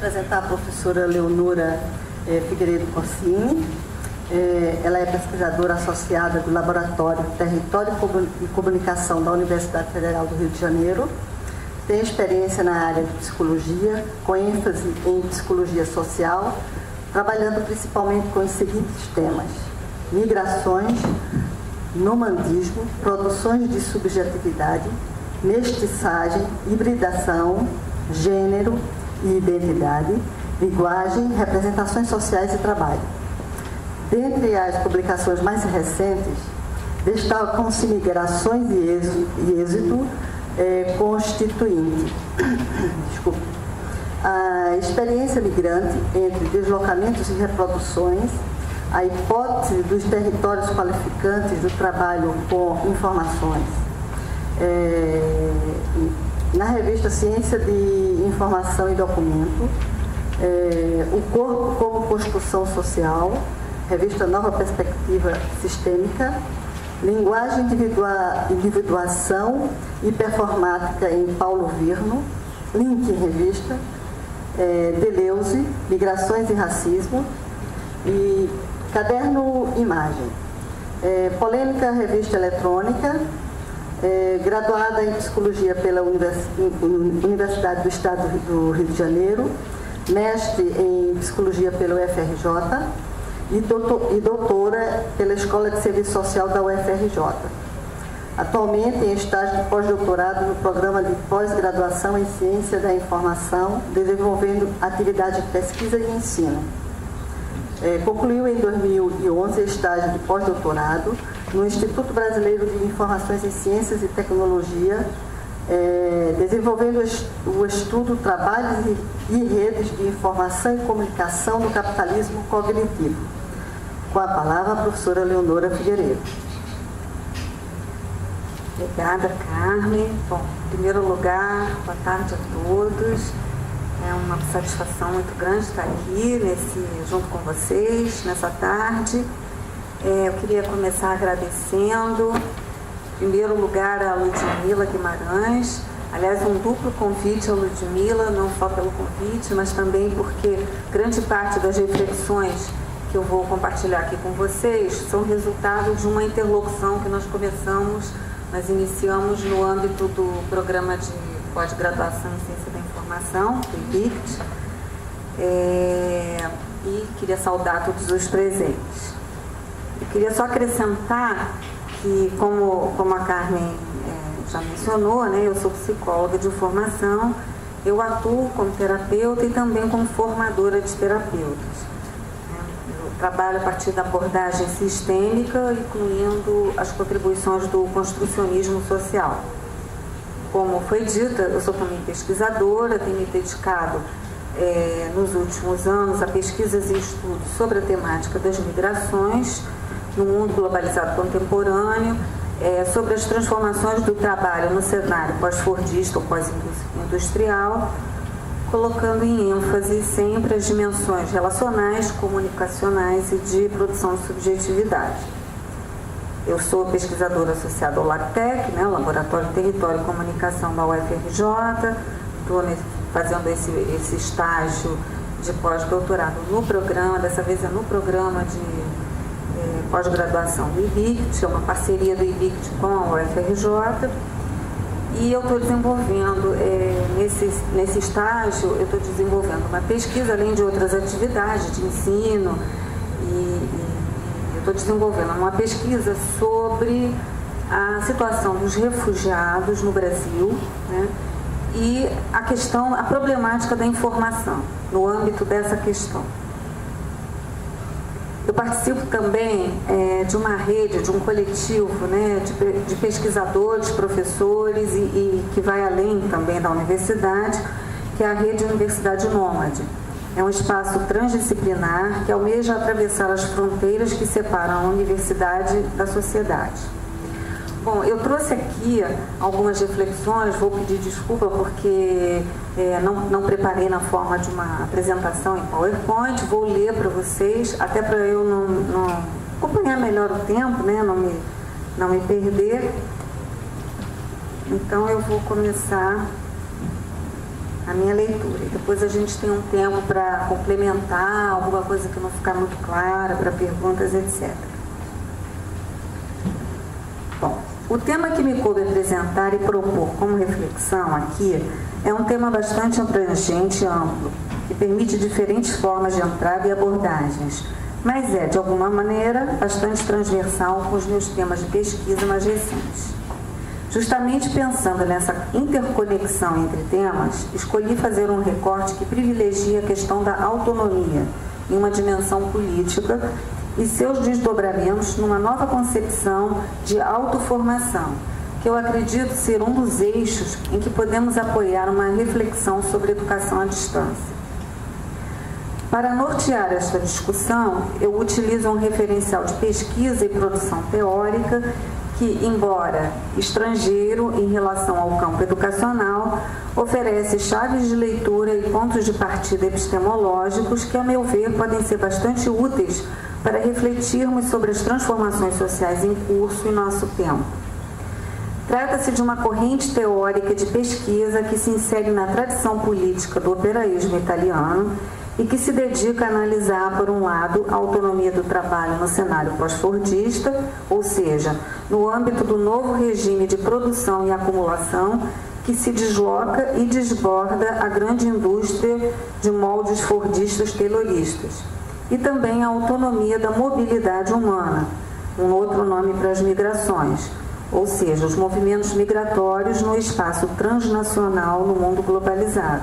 apresentar a professora Leonora Figueiredo Corsini. Ela é pesquisadora associada do Laboratório Território e Comunicação da Universidade Federal do Rio de Janeiro. Tem experiência na área de psicologia, com ênfase em psicologia social, trabalhando principalmente com os seguintes temas: migrações, nomandismo, produções de subjetividade, mestiçagem, hibridação, gênero e identidade, linguagem, representações sociais e trabalho. Dentre as publicações mais recentes, destacam-se Migrações e Êxito Constituinte. Desculpe. A experiência migrante entre deslocamentos e reproduções, a hipótese dos territórios qualificantes do trabalho com informações. Na revista Ciência de Informação e Documento, O Corpo como Construção Social, revista Nova Perspectiva Sistêmica, Linguagem, Individuação e Performática em Paulo Virno, Link Revista, Deleuze, Migrações e Racismo, e Caderno Imagem. Polêmica Revista Eletrônica, graduada em Psicologia pela Universidade do Estado do Rio de Janeiro, mestre em Psicologia pelo UFRJ e doutora pela Escola de Serviço Social da UFRJ. Atualmente em estágio de pós-doutorado no programa de pós-graduação em Ciência da Informação, desenvolvendo atividade de pesquisa e ensino. Concluiu em 2011 estágio de pós-doutorado no Instituto Brasileiro de Informações em Ciências e Tecnologia, desenvolvendo o estudo Trabalhos e Redes de Informação e Comunicação no Capitalismo Cognitivo. Com a palavra, a professora Leonora Figueiredo. Obrigada, Carmen. Bom, em primeiro lugar, boa tarde a todos. É uma satisfação muito grande estar aqui junto com vocês nessa tarde. Eu queria começar agradecendo, em primeiro lugar, a Ludmila Guimarães. Aliás, um duplo convite à Ludmila, não só pelo convite, mas também porque grande parte das reflexões que eu vou compartilhar aqui com vocês são resultado de uma interlocução que nós iniciamos no âmbito do programa de pós-graduação em Ciência da Informação, do IBICT, e queria saudar todos os presentes. Eu queria só acrescentar que, como a Carmen já mencionou, né, eu sou psicóloga de formação, eu atuo como terapeuta e também como formadora de terapeutas. Eu trabalho a partir da abordagem sistêmica, incluindo as contribuições do construcionismo social. Como foi dito, eu sou também pesquisadora, tenho me dedicado nos últimos anos a pesquisas e estudos sobre a temática das migrações no mundo globalizado contemporâneo, sobre as transformações do trabalho no cenário pós-fordista ou pós-industrial, colocando em ênfase sempre as dimensões relacionais, comunicacionais e de produção de subjetividade. Eu sou pesquisadora associada ao LACTEC, né, Laboratório Território e Comunicação da UFRJ, estou fazendo esse estágio de pós-doutorado no programa, dessa vez no programa de pós-graduação do IBICT, é uma parceria do IBICT com a UFRJ, e eu estou desenvolvendo, nesse estágio, eu estou desenvolvendo uma pesquisa, além de outras atividades de ensino, e eu estou desenvolvendo uma pesquisa sobre a situação dos refugiados no Brasil, né, e a problemática da informação, no âmbito dessa questão. Eu participo também de uma rede, de um coletivo, né, de pesquisadores, professores e que vai além também da universidade, que é a Rede Universidade Nômade. É um espaço transdisciplinar que almeja atravessar as fronteiras que separam a universidade da sociedade. Bom, eu trouxe aqui algumas reflexões, vou pedir desculpa porque não preparei na forma de uma apresentação em PowerPoint, vou ler para vocês, até para eu não acompanhar melhor o tempo, né, não me perder. Então eu vou começar a minha leitura. E depois a gente tem um tempo para complementar alguma coisa que não ficar muito clara, para perguntas, etc. Bom, o tema que me coube apresentar e propor como reflexão aqui é um tema bastante abrangente e amplo, que permite diferentes formas de entrada e abordagens, mas é, de alguma maneira, bastante transversal com os meus temas de pesquisa mais recentes. Justamente pensando nessa interconexão entre temas, escolhi fazer um recorte que privilegia a questão da autonomia em uma dimensão política e seus desdobramentos numa nova concepção de autoformação, que eu acredito ser um dos eixos em que podemos apoiar uma reflexão sobre educação à distância. Para nortear esta discussão, eu utilizo um referencial de pesquisa e produção teórica que, embora estrangeiro em relação ao campo educacional, oferece chaves de leitura e pontos de partida epistemológicos que, a meu ver, podem ser bastante úteis para refletirmos sobre as transformações sociais em curso em nosso tempo. Trata-se de uma corrente teórica de pesquisa que se insere na tradição política do operaísmo italiano e que se dedica a analisar, por um lado, a autonomia do trabalho no cenário pós-fordista, ou seja, no âmbito do novo regime de produção e acumulação que se desloca e desborda a grande indústria de moldes fordistas tayloristas, e também a autonomia da mobilidade humana, um outro nome para as migrações, ou seja, os movimentos migratórios no espaço transnacional no mundo globalizado.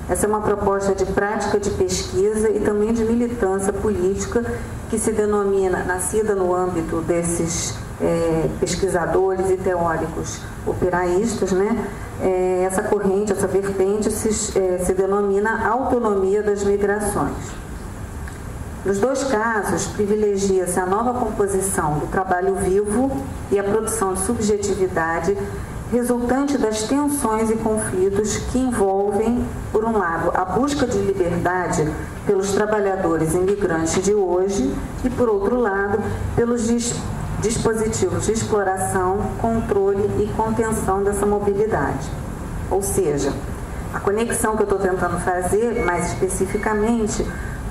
Essa é uma proposta de prática de pesquisa e também de militância política que se denomina, nascida no âmbito desses pesquisadores e teóricos operaístas, né? Essa corrente, essa vertente se denomina autonomia das migrações. Nos dois casos, privilegia-se a nova composição do trabalho vivo e a produção de subjetividade resultante das tensões e conflitos que envolvem, por um lado, a busca de liberdade pelos trabalhadores imigrantes de hoje e, por outro lado, pelos dispositivos de exploração, controle e contenção dessa mobilidade. Ou seja, a conexão que eu estou tentando fazer, mais especificamente,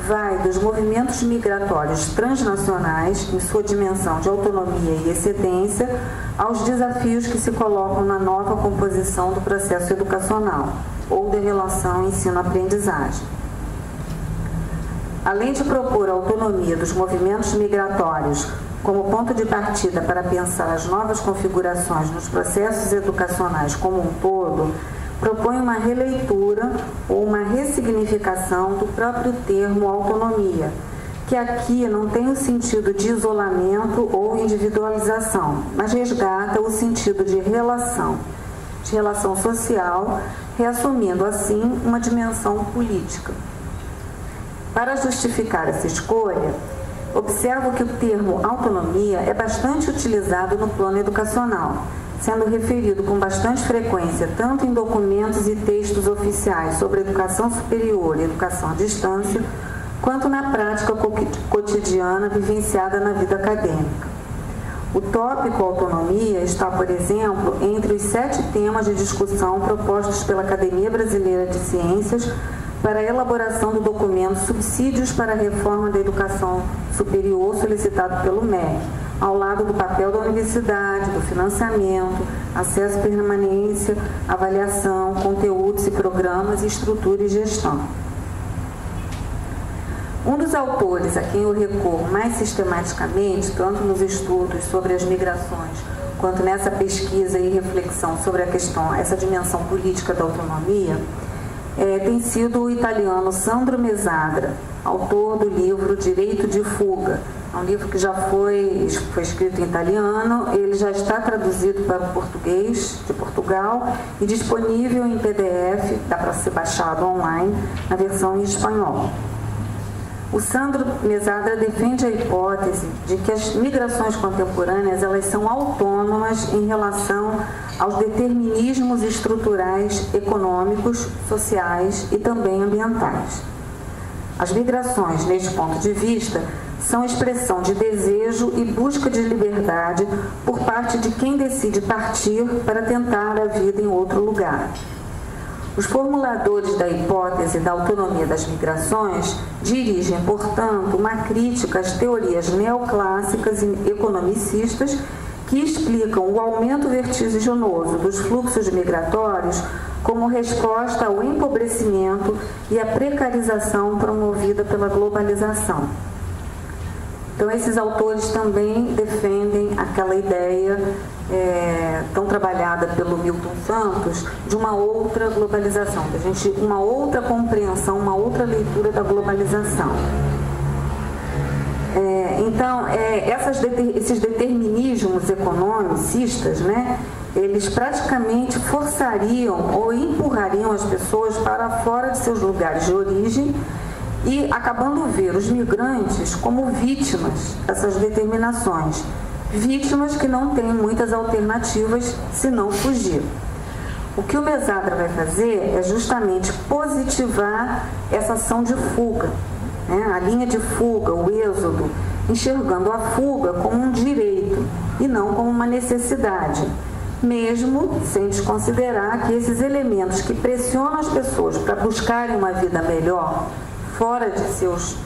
vai dos movimentos migratórios transnacionais, em sua dimensão de autonomia e excedência, aos desafios que se colocam na nova composição do processo educacional, ou de relação ensino-aprendizagem. Além de propor a autonomia dos movimentos migratórios como ponto de partida para pensar as novas configurações nos processos educacionais como um todo, propõe uma releitura ou uma ressignificação do próprio termo autonomia, que aqui não tem o sentido de isolamento ou individualização, mas resgata o sentido de relação social, reassumindo assim uma dimensão política. Para justificar essa escolha, observo que o termo autonomia é bastante utilizado no plano educacional, sendo referido com bastante frequência tanto em documentos e textos oficiais sobre educação superior e educação à distância, quanto na prática cotidiana vivenciada na vida acadêmica. O tópico autonomia está, por exemplo, entre os 7 temas de discussão propostos pela Academia Brasileira de Ciências para a elaboração do documento Subsídios para a Reforma da Educação Superior, solicitado pelo MEC, ao lado do papel da universidade, do financiamento, acesso, permanência, avaliação, conteúdos e programas, estrutura e gestão. Um dos autores a quem eu recorro mais sistematicamente, tanto nos estudos sobre as migrações, quanto nessa pesquisa e reflexão sobre a questão, essa dimensão política da autonomia, tem sido o italiano Sandro Mesadra, autor do livro Direito de Fuga. É um livro que já foi escrito em italiano, ele já está traduzido para o português de Portugal e disponível em PDF, dá para ser baixado online, na versão em espanhol. O Sandro Mesadra defende a hipótese de que as migrações contemporâneas elas são autônomas em relação aos determinismos estruturais econômicos, sociais e também ambientais. As migrações, neste ponto de vista, são expressão de desejo e busca de liberdade por parte de quem decide partir para tentar a vida em outro lugar. Os formuladores da hipótese da autonomia das migrações dirigem, portanto, uma crítica às teorias neoclássicas e economicistas que explicam o aumento vertiginoso dos fluxos migratórios como resposta ao empobrecimento e à precarização promovida pela globalização. Então, esses autores também defendem aquela ideia tão trabalhada pelo Milton Santos de uma outra globalização, uma outra compreensão, uma outra leitura da globalização. Então, esses determinismos economicistas, né, eles praticamente forçariam ou empurrariam as pessoas para fora de seus lugares de origem e acabando ver os migrantes como vítimas dessas determinações, vítimas que não têm muitas alternativas senão fugir. O que o Mesadra vai fazer é justamente positivar essa ação de fuga, né? A linha de fuga, o êxodo, enxergando a fuga como um direito e não como uma necessidade, mesmo sem desconsiderar que esses elementos que pressionam as pessoas para buscarem uma vida melhor fora de seus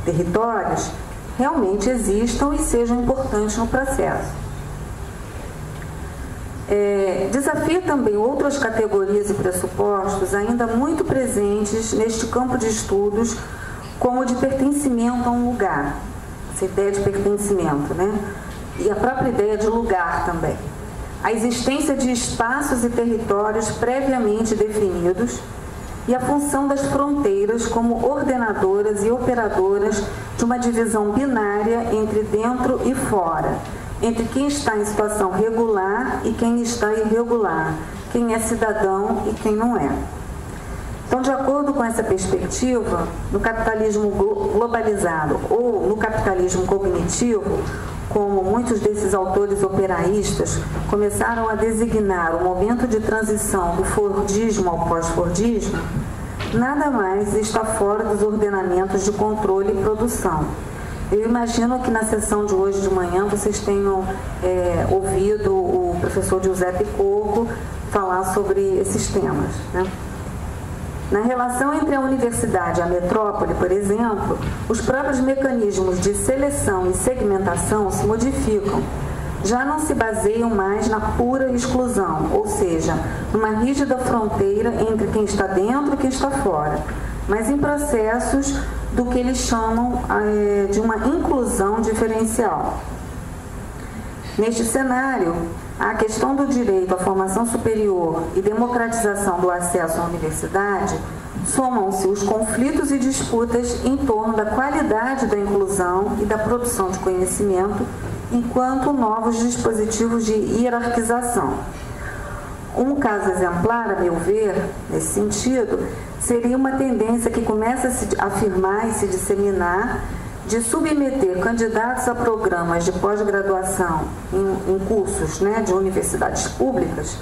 territórios realmente existam e sejam importantes no processo. Desafia também outras categorias e pressupostos ainda muito presentes neste campo de estudos, como o de pertencimento a um lugar, essa ideia de pertencimento, né? E a própria ideia de lugar também. A existência de espaços e territórios previamente definidos e a função das fronteiras como ordenadoras e operadoras de uma divisão binária entre dentro e fora, entre quem está em situação regular e quem está irregular, quem é cidadão e quem não é. Então, de acordo com essa perspectiva, no capitalismo globalizado ou no capitalismo cognitivo, como muitos desses autores operaístas começaram a designar o momento de transição do fordismo ao pós-fordismo, nada mais está fora dos ordenamentos de controle e produção. Eu imagino que na sessão de hoje de manhã vocês tenham ouvido o professor Giuseppe Coco falar sobre esses temas, né? Na relação entre a universidade e a metrópole, por exemplo, os próprios mecanismos de seleção e segmentação se modificam. Já não se baseiam mais na pura exclusão, ou seja, numa rígida fronteira entre quem está dentro e quem está fora, mas em processos do que eles chamam de uma inclusão diferencial. Neste cenário, a questão do direito à formação superior e democratização do acesso à universidade somam-se os conflitos e disputas em torno da qualidade da inclusão e da produção de conhecimento, enquanto novos dispositivos de hierarquização. Um caso exemplar, a meu ver, nesse sentido, seria uma tendência que começa a se afirmar e se disseminar de submeter candidatos a programas de pós-graduação em cursos, né, de universidades públicas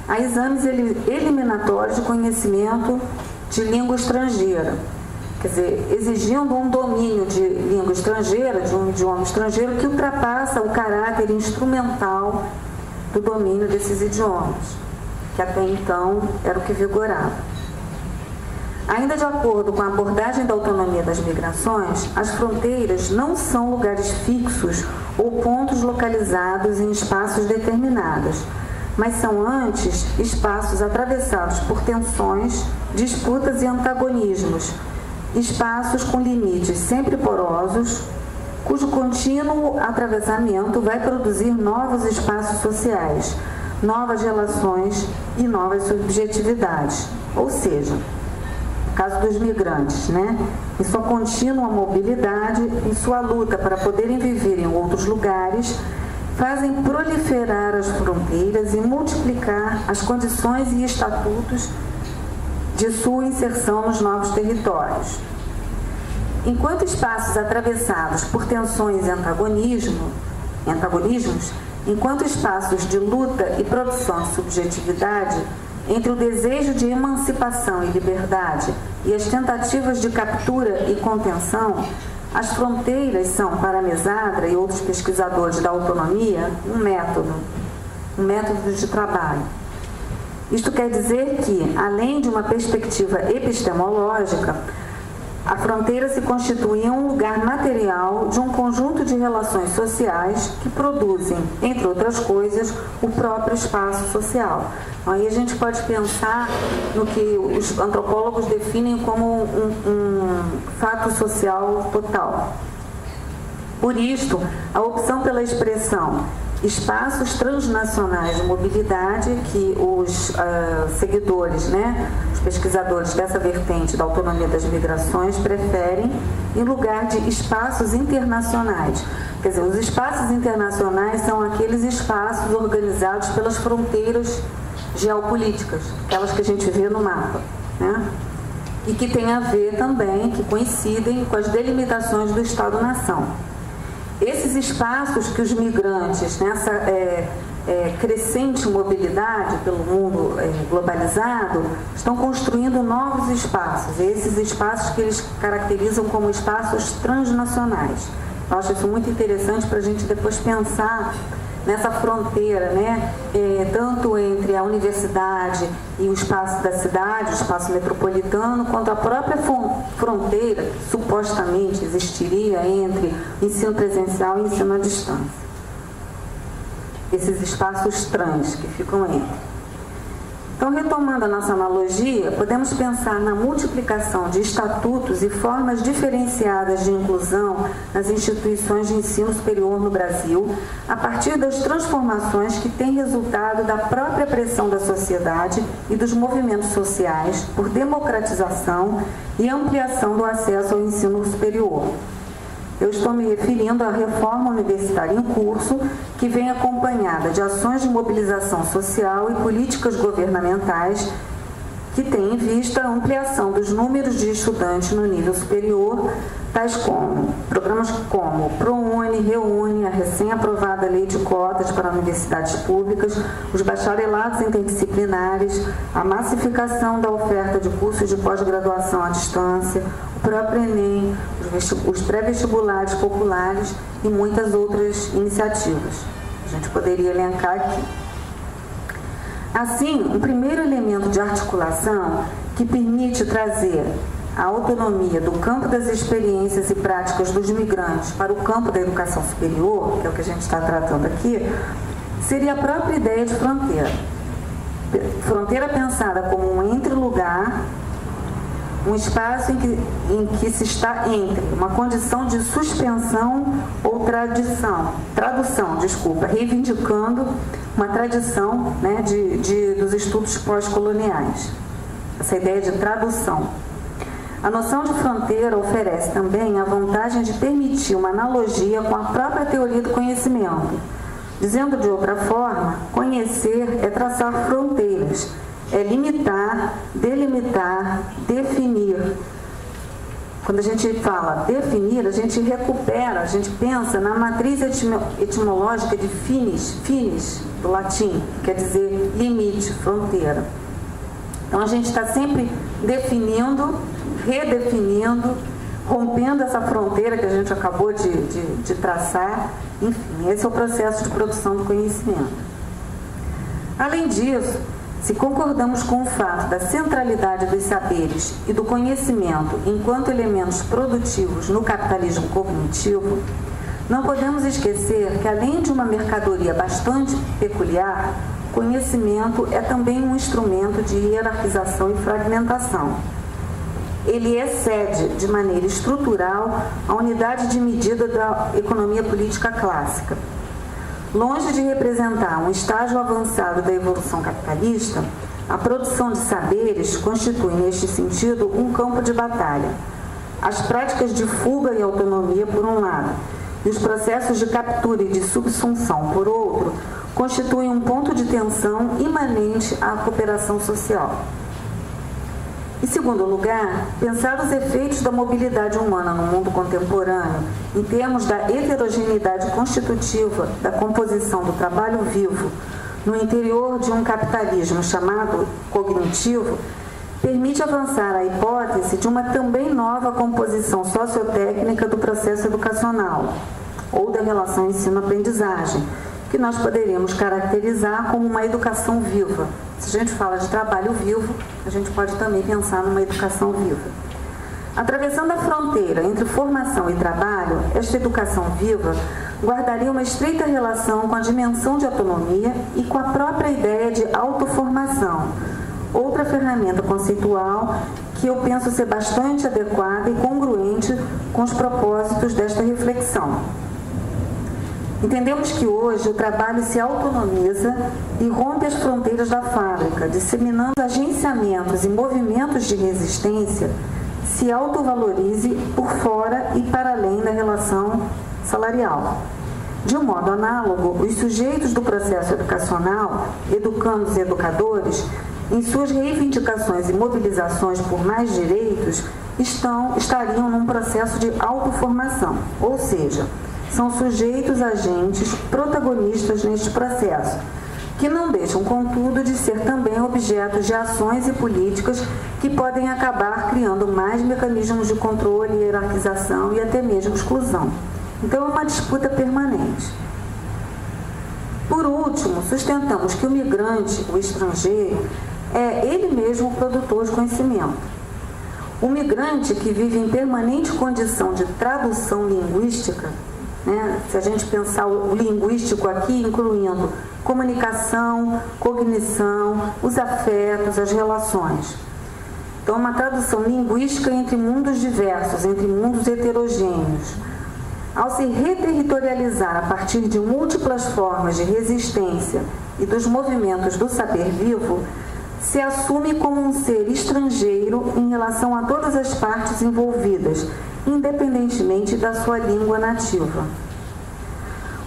a exames eliminatórios de conhecimento de língua estrangeira. Quer dizer, exigindo um domínio de língua estrangeira, de um idioma estrangeiro, que ultrapassa o caráter instrumental do domínio desses idiomas, que até então era o que vigorava. Ainda de acordo com a abordagem da autonomia das migrações, as fronteiras não são lugares fixos ou pontos localizados em espaços determinados, mas são antes espaços atravessados por tensões, disputas e antagonismos, espaços com limites sempre porosos, cujo contínuo atravessamento vai produzir novos espaços sociais, novas relações e novas subjetividades. Ou seja, no caso dos migrantes, né? Em sua contínua mobilidade, em sua luta para poderem viver em outros lugares, fazem proliferar as fronteiras e multiplicar as condições e estatutos de sua inserção nos novos territórios. Enquanto espaços atravessados por tensões e antagonismos, enquanto espaços de luta e produção de subjetividade, entre o desejo de emancipação e liberdade e as tentativas de captura e contenção, as fronteiras são, para Mesadra e outros pesquisadores da autonomia, um método de trabalho. Isto quer dizer que, além de uma perspectiva epistemológica, a fronteira se constitui um lugar material de um conjunto de relações sociais que produzem, entre outras coisas, o próprio espaço social. Aí a gente pode pensar no que os antropólogos definem como um fato social total. Por isto, a opção pela expressão espaços transnacionais de mobilidade, que os seguidores, os pesquisadores dessa vertente da autonomia das migrações preferem, em lugar de espaços internacionais. Quer dizer, os espaços internacionais são aqueles espaços organizados pelas fronteiras geopolíticas, aquelas que a gente vê no mapa, e que tem a ver também, que coincidem com as delimitações do Estado-nação. Esses espaços que os migrantes, nessa crescente mobilidade pelo mundo globalizado, estão construindo novos espaços, esses espaços que eles caracterizam como espaços transnacionais. Eu acho isso muito interessante para a gente depois pensar nessa fronteira, tanto entre a universidade e o espaço da cidade, o espaço metropolitano, quanto a própria fronteira que supostamente existiria entre ensino presencial e ensino à distância. Esses espaços trans que ficam entre. Então, retomando a nossa analogia, podemos pensar na multiplicação de estatutos e formas diferenciadas de inclusão nas instituições de ensino superior no Brasil, a partir das transformações que têm resultado da própria pressão da sociedade e dos movimentos sociais por democratização e ampliação do acesso ao ensino superior. Eu estou me referindo à reforma universitária em curso, que vem acompanhada de ações de mobilização social e políticas governamentais que têm em vista a ampliação dos números de estudantes no nível superior, tais como programas como ProUni, ReUni, a recém-aprovada Lei de Cotas para universidades públicas, os bacharelados interdisciplinares, a massificação da oferta de cursos de pós-graduação à distância, o próprio Enem, os pré-vestibulares populares e muitas outras iniciativas. A gente poderia elencar aqui. Assim, um primeiro elemento de articulação que permite trazer a autonomia do campo das experiências e práticas dos migrantes para o campo da educação superior, que é o que a gente está tratando aqui, seria a própria ideia de fronteira. Fronteira pensada como um entre-lugar, um espaço em que se está entre uma condição de suspensão ou tradução, reivindicando uma tradição dos estudos pós-coloniais. Essa ideia de tradução. A noção de fronteira oferece também a vantagem de permitir uma analogia com a própria teoria do conhecimento. Dizendo de outra forma, conhecer é traçar fronteiras, é limitar, delimitar, definir. Quando a gente fala definir, a gente recupera, a gente pensa na matriz etimológica de finis, do latim, que quer dizer limite, fronteira. Então a gente está sempre definindo, redefinindo, rompendo essa fronteira que a gente acabou de traçar. Enfim, esse é o processo de produção do conhecimento. Além disso, se concordamos com o fato da centralidade dos saberes e do conhecimento enquanto elementos produtivos no capitalismo cognitivo, não podemos esquecer que, além de uma mercadoria bastante peculiar, conhecimento é também um instrumento de hierarquização e fragmentação. Ele excede de maneira estrutural a unidade de medida da economia política clássica. Longe de representar um estágio avançado da evolução capitalista, a produção de saberes constitui, neste sentido, um campo de batalha. As práticas de fuga e autonomia, por um lado, e os processos de captura e de subsunção, por outro, constituem um ponto de tensão imanente à cooperação social. Em segundo lugar, pensar os efeitos da mobilidade humana no mundo contemporâneo, em termos da heterogeneidade constitutiva da composição do trabalho vivo no interior de um capitalismo chamado cognitivo, permite avançar a hipótese de uma também nova composição sociotécnica do processo educacional, ou da relação ensino-aprendizagem, que nós poderíamos caracterizar como uma educação viva, Se a gente fala de trabalho vivo, a gente pode também pensar numa educação viva. Atravessando a fronteira entre formação e trabalho, esta educação viva guardaria uma estreita relação com a dimensão de autonomia e com a própria ideia de autoformação, outra ferramenta conceitual que eu penso ser bastante adequada e congruente com os propósitos desta reflexão. Entendemos que hoje o trabalho se autonomiza e rompe as fronteiras da fábrica, disseminando agenciamentos e movimentos de resistência, se autovalorize por fora e para além da relação salarial. De um modo análogo, os sujeitos do processo educacional, educandos e educadores, em suas reivindicações e mobilizações por mais direitos, estariam num processo de autoformação, ou seja, são sujeitos agentes protagonistas neste processo, que não deixam, contudo, de ser também objetos de ações e políticas que podem acabar criando mais mecanismos de controle, hierarquização e até mesmo exclusão. Então, é uma disputa permanente. Por último, sustentamos que o migrante, o estrangeiro, é ele mesmo o produtor de conhecimento. O migrante que vive em permanente condição de tradução linguística, né, se a gente pensar o linguístico aqui, incluindo comunicação, cognição, os afetos, as relações. Então, uma tradução linguística entre mundos diversos, entre mundos heterogêneos. Ao se reterritorializar a partir de múltiplas formas de resistência e dos movimentos do saber vivo, se assume como um ser estrangeiro em relação a todas as partes envolvidas, independentemente da sua língua nativa.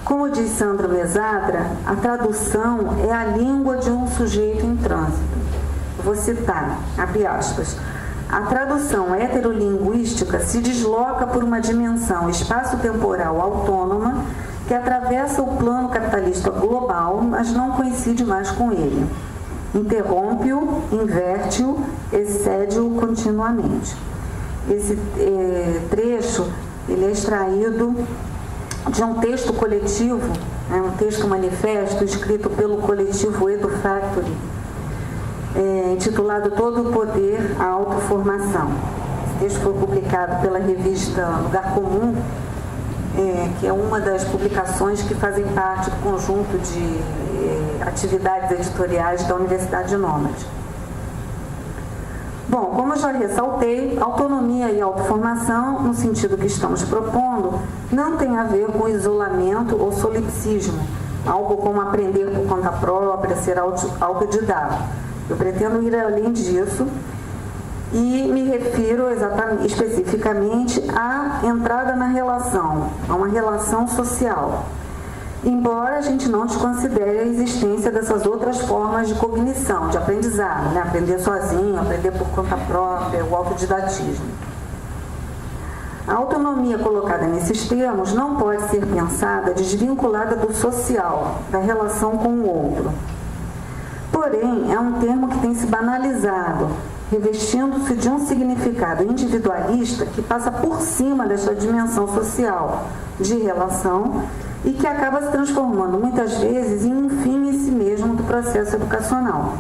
Como diz Sandro Mesadra, a tradução é a língua de um sujeito em trânsito. Vou citar, abre aspas, a tradução heterolinguística se desloca por uma dimensão espaço-temporal autônoma que atravessa o plano capitalista global, mas não coincide mais com ele. Interrompe-o, inverte-o, excede-o continuamente. Esse trecho ele é extraído de um texto coletivo, um texto manifesto escrito pelo coletivo EduFactory, intitulado Todo o Poder à Autoformação. Esse texto foi publicado pela revista Lugar Comum, que é uma das publicações que fazem parte do conjunto de atividades editoriais da Universidade de Nômade. Bom, como eu já ressaltei, autonomia e autoformação, no sentido que estamos propondo, não tem a ver com isolamento ou solipsismo, algo como aprender por conta própria, ser autodidata. Eu pretendo ir além disso e me refiro especificamente à entrada na relação, a uma relação social. Embora a gente não desconsidere a existência dessas outras formas de cognição, de aprendizado, né? Aprender sozinho, aprender por conta própria, o autodidatismo. A autonomia colocada nesses termos não pode ser pensada desvinculada do social, da relação com o outro. Porém, é um termo que tem se banalizado, revestindo-se de um significado individualista que passa por cima desta dimensão social, de relação, e que acaba se transformando muitas vezes em um fim em si mesmo do processo educacional.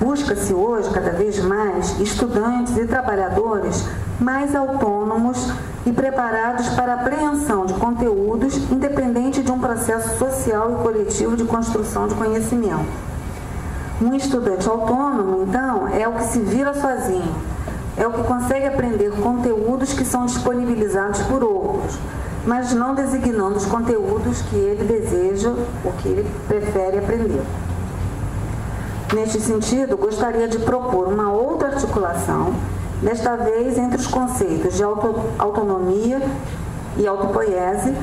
Busca-se hoje, cada vez mais, estudantes e trabalhadores mais autônomos e preparados para a apreensão de conteúdos independente de um processo social e coletivo de construção de conhecimento. Um estudante autônomo, então, é o que se vira sozinho, é o que consegue aprender conteúdos que são disponibilizados por outros, mas não designando os conteúdos que ele deseja ou que ele prefere aprender. Neste sentido, gostaria de propor uma outra articulação, desta vez entre os conceitos de autonomia e autopoiese,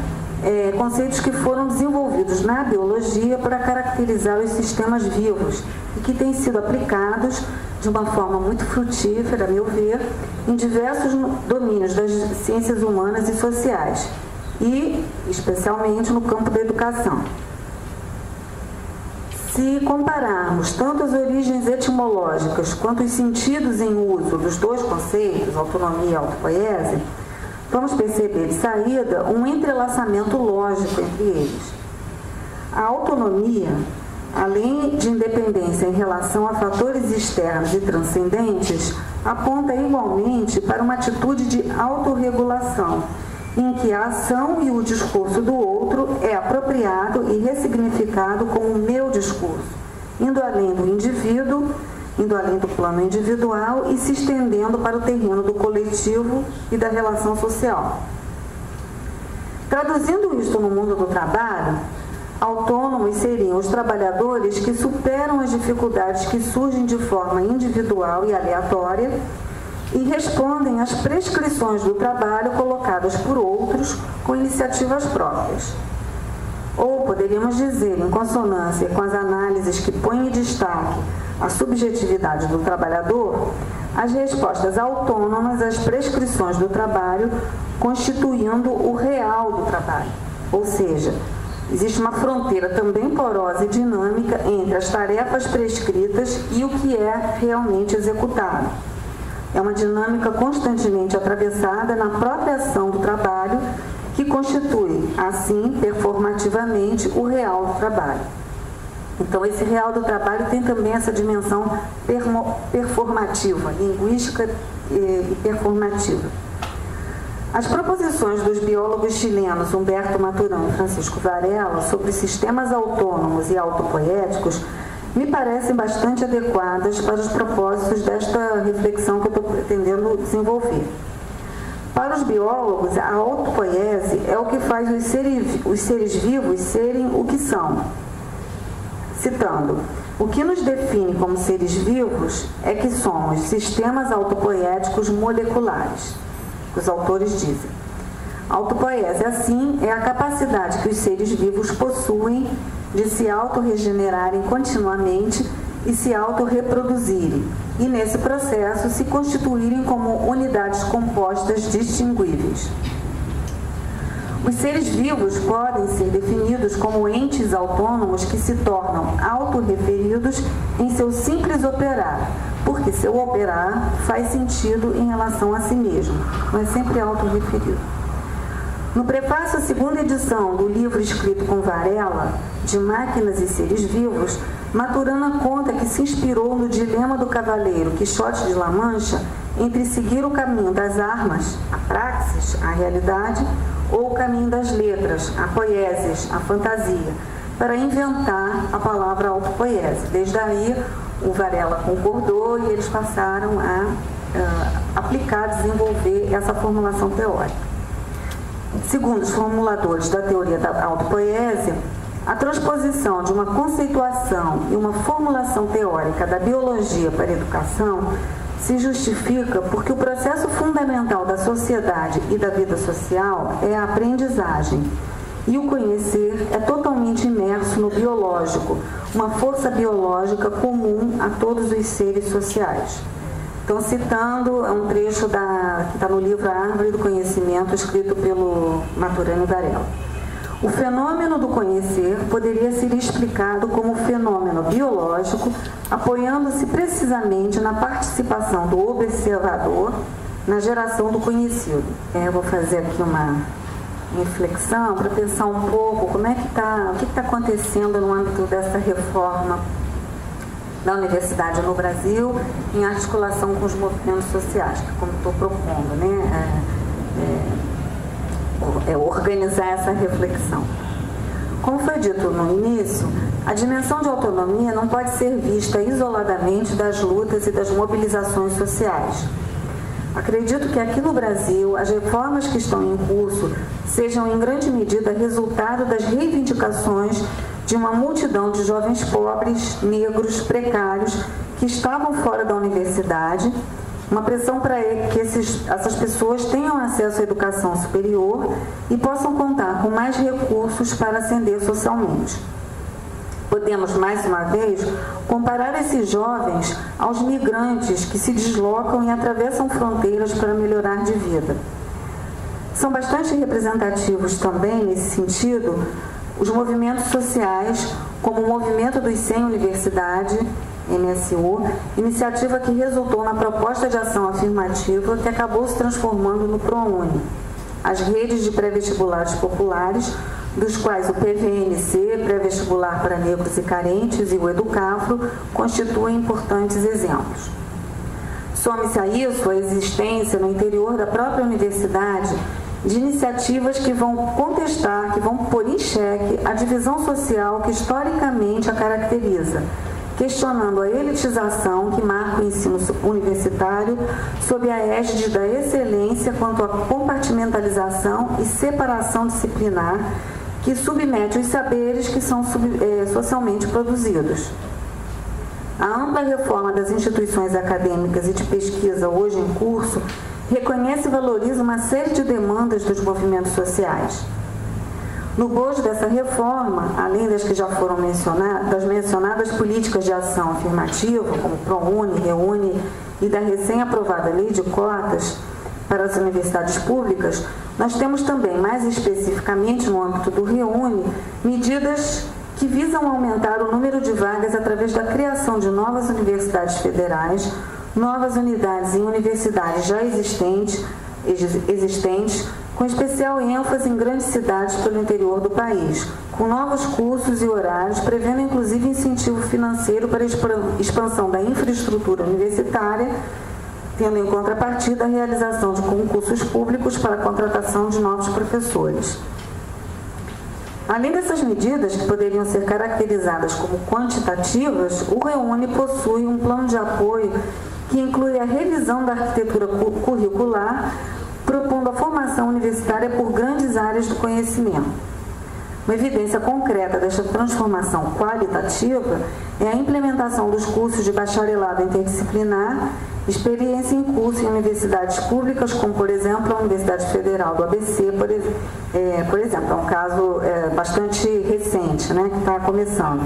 conceitos que foram desenvolvidos na biologia para caracterizar os sistemas vivos e que têm sido aplicados de uma forma muito frutífera, a meu ver, em diversos domínios das ciências humanas e sociais, e especialmente no campo da educação. Se compararmos tanto as origens etimológicas quanto os sentidos em uso dos dois conceitos, autonomia e autopoiese, vamos perceber de saída um entrelaçamento lógico entre eles. A autonomia além de independência em relação a fatores externos e transcendentes, aponta igualmente para uma atitude de autorregulação, em que a ação e o discurso do outro é apropriado e ressignificado como meu discurso, indo além do indivíduo, indo além do plano individual e se estendendo para o terreno do coletivo e da relação social. Traduzindo isto no mundo do trabalho, autônomos seriam os trabalhadores que superam as dificuldades que surgem de forma individual e aleatória e respondem às prescrições do trabalho colocadas por outros com iniciativas próprias. Ou, poderíamos dizer, em consonância com as análises que põem em destaque a subjetividade do trabalhador, as respostas autônomas às prescrições do trabalho constituindo o real do trabalho. Ou seja, existe uma fronteira também porosa e dinâmica entre as tarefas prescritas e o que é realmente executado. É uma dinâmica constantemente atravessada na própria ação do trabalho, que constitui, assim, performativamente, o real do trabalho. Então, esse real do trabalho tem também essa dimensão performativa, linguística e performativa. As proposições dos biólogos chilenos Humberto Maturana e Francisco Varela sobre sistemas autônomos e autopoéticos me parecem bastante adequadas para os propósitos desta reflexão que eu estou pretendendo desenvolver. Para os biólogos, a autopoiese é o que faz os seres vivos serem o que são. Citando, o que nos define como seres vivos é que somos sistemas autopoéticos moleculares. Os autores dizem. Autopoiese, assim, é a capacidade que os seres vivos possuem de se autorregenerarem continuamente e se autorreproduzirem, e nesse processo se constituírem como unidades compostas distinguíveis. Os seres vivos podem ser definidos como entes autônomos que se tornam autorreferidos em seu simples operar, porque seu operar faz sentido em relação a si mesmo, mas sempre autorreferido. No prefácio à segunda edição do livro escrito com Varela, De Máquinas e Seres Vivos, Maturana conta que se inspirou no dilema do cavaleiro Quixote de La Mancha entre seguir o caminho das armas, a praxis, a realidade, ou o caminho das letras, a poieses, a fantasia, para inventar a palavra autopoiese. Desde aí, o Varela concordou e eles passaram a aplicar, desenvolver essa formulação teórica. Segundo os formuladores da teoria da autopoiese, a transposição de uma conceituação e uma formulação teórica da biologia para a educação se justifica porque o processo fundamental da sociedade e da vida social é a aprendizagem, e o conhecer é totalmente imerso no biológico, uma força biológica comum a todos os seres sociais. Então, citando um trecho que está no livro A Árvore do Conhecimento, escrito pelo Maturana e Varela. O fenômeno do conhecer poderia ser explicado como fenômeno biológico, apoiando-se precisamente na participação do observador na geração do conhecido. Eu vou fazer aqui uma reflexão para pensar um pouco o que está acontecendo no âmbito dessa reforma da universidade no Brasil, em articulação com os movimentos sociais, que como estou propondo, organizar essa reflexão. Como foi dito no início, a dimensão de autonomia não pode ser vista isoladamente das lutas e das mobilizações sociais. Acredito que aqui no Brasil, as reformas que estão em curso sejam em grande medida resultado das reivindicações de uma multidão de jovens pobres, negros, precários, que estavam fora da universidade, uma pressão para que essas pessoas tenham acesso à educação superior e possam contar com mais recursos para ascender socialmente. Podemos, mais uma vez, comparar esses jovens aos migrantes que se deslocam e atravessam fronteiras para melhorar de vida. São bastante representativos também, nesse sentido, os movimentos sociais, como o Movimento dos Sem Universidade, MSU, iniciativa que resultou na proposta de ação afirmativa que acabou se transformando no ProUni. As redes de pré-vestibulares populares, dos quais o PVNC, Pré-Vestibular para Negros e Carentes, e o Educafro constituem importantes exemplos. Some-se a isso a existência no interior da própria universidade de iniciativas que vão contestar, que vão pôr em xeque a divisão social que historicamente a caracteriza, questionando a elitização que marca o ensino universitário sob a égide da excelência quanto à compartimentalização e separação disciplinar que submete os saberes que são socialmente produzidos. A ampla reforma das instituições acadêmicas e de pesquisa hoje em curso reconhece e valoriza uma série de demandas dos movimentos sociais. No bojo dessa reforma, além das que já foram mencionadas, das mencionadas políticas de ação afirmativa, como ProUni, ReUni e da recém-aprovada Lei de Cotas para as universidades públicas, nós temos também, mais especificamente no âmbito do ReUni, medidas que visam aumentar o número de vagas através da criação de novas universidades federais, novas unidades em universidades já existentes, com especial ênfase em grandes cidades pelo interior do país, com novos cursos e horários, prevendo inclusive incentivo financeiro para a expansão da infraestrutura universitária, tendo em contrapartida a realização de concursos públicos para a contratação de novos professores. Além dessas medidas, que poderiam ser caracterizadas como quantitativas, o ReUni possui um plano de apoio que inclui a revisão da arquitetura curricular, propondo a formação universitária por grandes áreas do conhecimento. Uma evidência concreta desta transformação qualitativa é a implementação dos cursos de bacharelado interdisciplinar, experiência em curso em universidades públicas, como, por exemplo, a Universidade Federal do ABC, por exemplo, é um caso bastante recente, né, que está começando.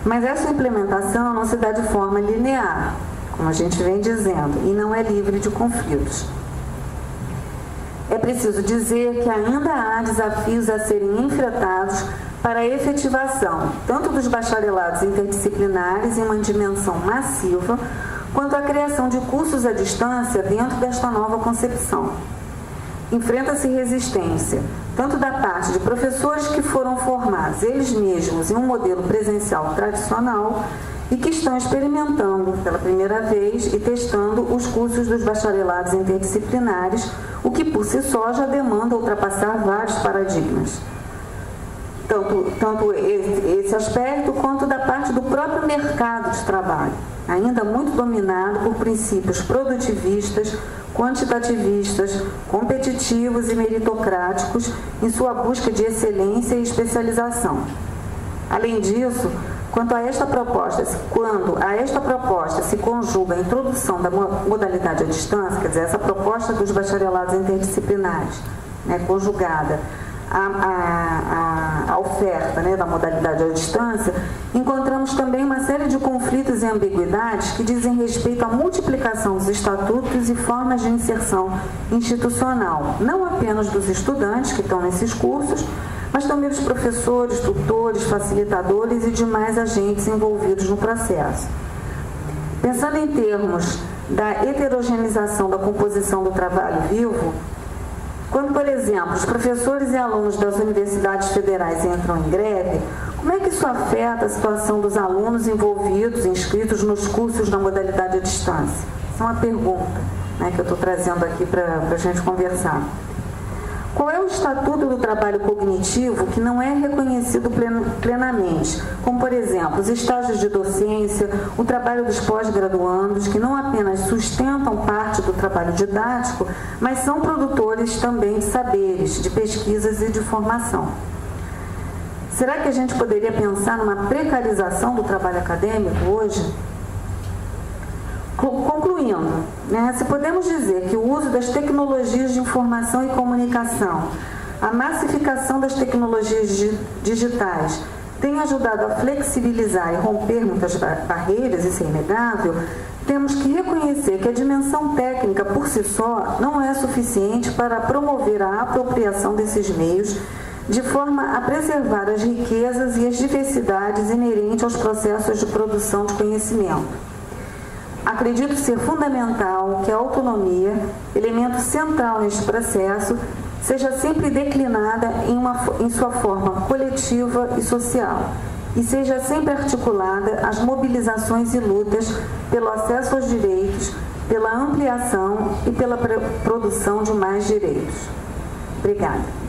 Mas essa implementação não se dá de forma linear, como a gente vem dizendo, e não é livre de conflitos. É preciso dizer que ainda há desafios a serem enfrentados para a efetivação, tanto dos bacharelados interdisciplinares em uma dimensão massiva, quanto a criação de cursos à distância dentro desta nova concepção. Enfrenta-se resistência, tanto da parte de professores que foram formados eles mesmos em um modelo presencial tradicional e que estão experimentando pela primeira vez e testando os cursos dos bacharelados interdisciplinares, o que por si só já demanda ultrapassar vários paradigmas. Tanto esse aspecto quanto da parte do próprio mercado de trabalho, ainda muito dominado por princípios produtivistas, quantitativistas, competitivos e meritocráticos em sua busca de excelência e especialização. Além disso, quando a esta proposta se conjuga a introdução da modalidade à distância, quer dizer, essa proposta dos bacharelados interdisciplinares, né, conjugada à oferta, né, da modalidade à distância, encontramos também uma série de conflitos e ambiguidades que dizem respeito à multiplicação dos estatutos e formas de inserção institucional, não apenas dos estudantes que estão nesses cursos, mas também dos professores, tutores, facilitadores e demais agentes envolvidos no processo. Pensando em termos da heterogeneização da composição do trabalho vivo, quando, por exemplo, os professores e alunos das universidades federais entram em greve, como é que isso afeta a situação dos alunos envolvidos, inscritos nos cursos da modalidade à distância? Essa é uma pergunta, né, que eu estou trazendo aqui para a gente conversar. Qual é o estatuto do trabalho cognitivo que não é reconhecido plenamente? Como, por exemplo, os estágios de docência, o trabalho dos pós-graduandos, que não apenas sustentam parte do trabalho didático, mas são produtores também de saberes, de pesquisas e de formação. Será que a gente poderia pensar numa precarização do trabalho acadêmico hoje? Concluindo, né, se podemos dizer que o uso das tecnologias de informação e comunicação, a massificação das tecnologias digitais tem ajudado a flexibilizar e romper muitas barreiras, isso é inegável, temos que reconhecer que a dimensão técnica por si só não é suficiente para promover a apropriação desses meios de forma a preservar as riquezas e as diversidades inerentes aos processos de produção de conhecimento. Acredito ser fundamental que a autonomia, elemento central neste processo, seja sempre declinada em sua forma coletiva e social, e seja sempre articulada às mobilizações e lutas pelo acesso aos direitos, pela ampliação e pela produção de mais direitos. Obrigada.